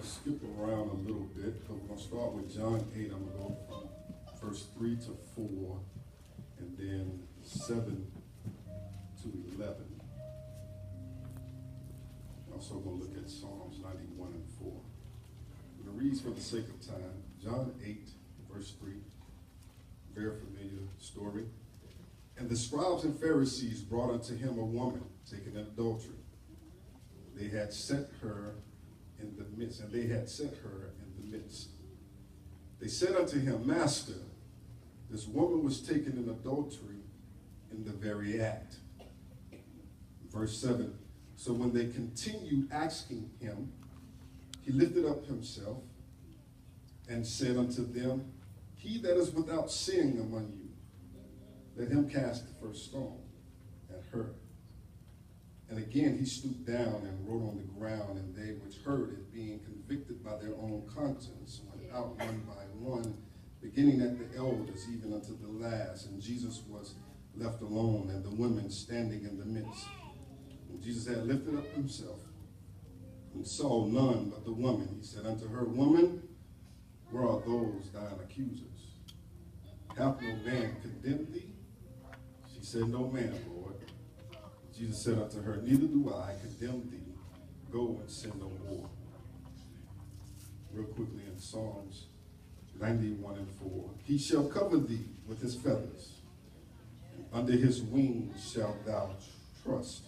to skip around a little bit, but we're going to start with John 8. I'm going to go from verse 3 to 4, and then 7 to 11. Also going to look at Psalms 91 and 4. I'm going to read for the sake of time. John 8, verse 3. Very familiar story. And the scribes and Pharisees brought unto him a woman taken in adultery. They had set her in the midst, and they had set her in the midst. They said unto him, Master, this woman was taken in adultery in the very act. Verse 7. So when they continued asking him, he lifted up himself and said unto them, He that is without sin among you, let him cast the first stone at her. And again he stooped down and wrote on the ground, and they which heard it, being convicted by their own conscience, went out one by one, beginning at the elders, even unto the last. And Jesus was left alone, and the women standing in the midst. And Jesus had lifted up himself, and saw none but the woman. He said unto her, Woman, where are those thine accusers? Hath no man condemned thee? She said, No man, Lord. Jesus said unto her, Neither do I condemn thee. Go and sin no more. Real quickly in Psalms 91 and 4. He shall cover thee with his feathers, and under his wings shalt thou trust.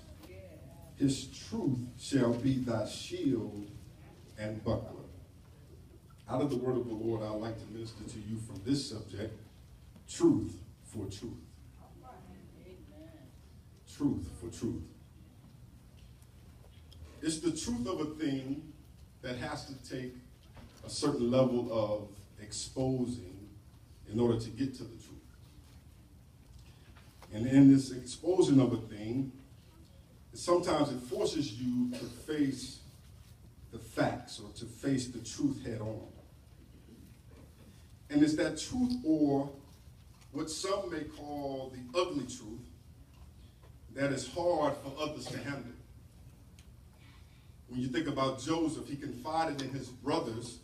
His truth shall be thy shield and buckler. Out of the word of the Lord, I'd like to minister to you from this subject, truth for truth. Truth for truth. It's the truth of a thing that has to take a certain level of exposing in order to get to the truth. And in this exposing of a thing, sometimes it forces you to face the facts or to face the truth head on. And it's that truth, or what some may call the ugly truth, that is hard for others to handle. When you think about Joseph, he confided in his brothers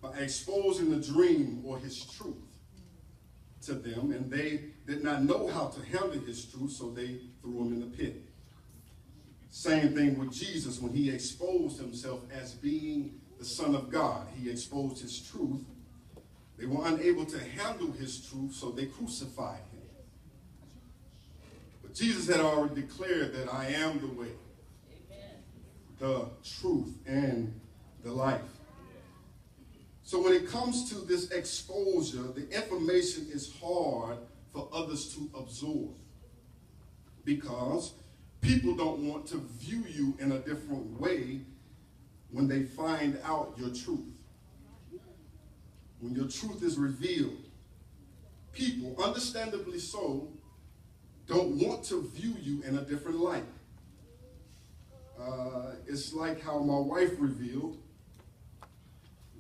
by exposing the dream or his truth to them, and they did not know how to handle his truth, so they threw him in the pit. Same thing with Jesus when he exposed himself as being the Son of God. He exposed his truth. They were unable to handle his truth, so they crucified him. But Jesus had already declared that I am the way, the truth, and the life. So when it comes to this exposure, the information is hard for others to absorb because people don't want to view you in a different way when they find out your truth. When your truth is revealed, people, understandably so, don't want to view you in a different light. It's like how my wife revealed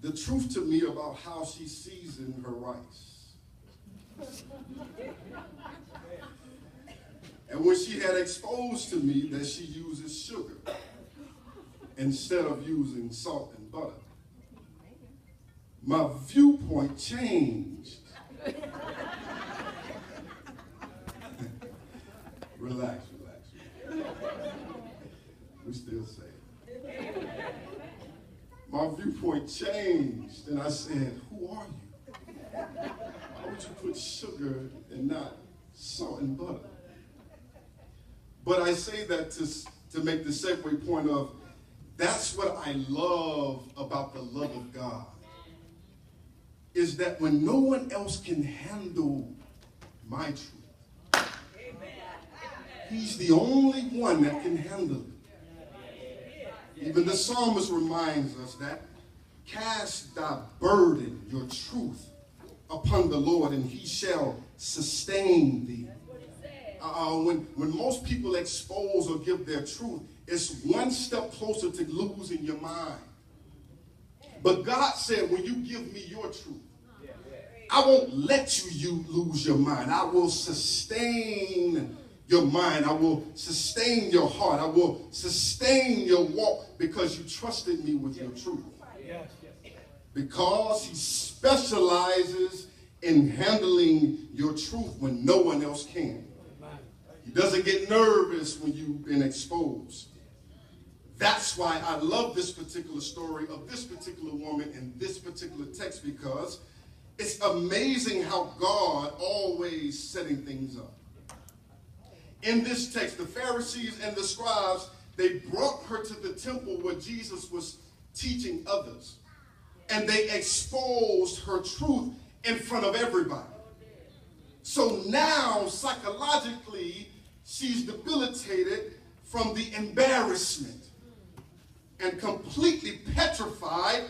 the truth to me about how she seasoned her rice. And when she had exposed to me that she uses sugar instead of using salt and butter, my viewpoint changed. Relax. We still say it. My viewpoint changed, and I said, who are you? Why would you put sugar and not salt and butter? But I say that to make the segue point of, that's what I love about the love of God, is that when no one else can handle my truth, he's the only one that can handle it. Even the psalmist reminds us that, cast thy burden, your truth, upon the Lord, and he shall sustain thee. When most people expose or give their truth, it's one step closer to losing your mind. But God said, when you give me your truth, I won't let you lose your mind. I will sustain your mind. I will sustain your heart. I will sustain your walk because you trusted me with your truth. Because he specializes in handling your truth when no one else can. He doesn't get nervous when you've been exposed. That's why I love this particular story of this particular woman in this particular text, because it's amazing how God always setting things up. In this text, the Pharisees and the scribes, they brought her to the temple where Jesus was teaching others. And they exposed her truth in front of everybody. So now, psychologically, she's debilitated from the embarrassment and completely petrified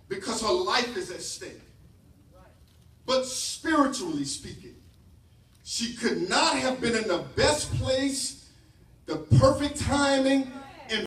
because her life is at stake. But spiritually speaking, she could not have been in the best place, the perfect timing,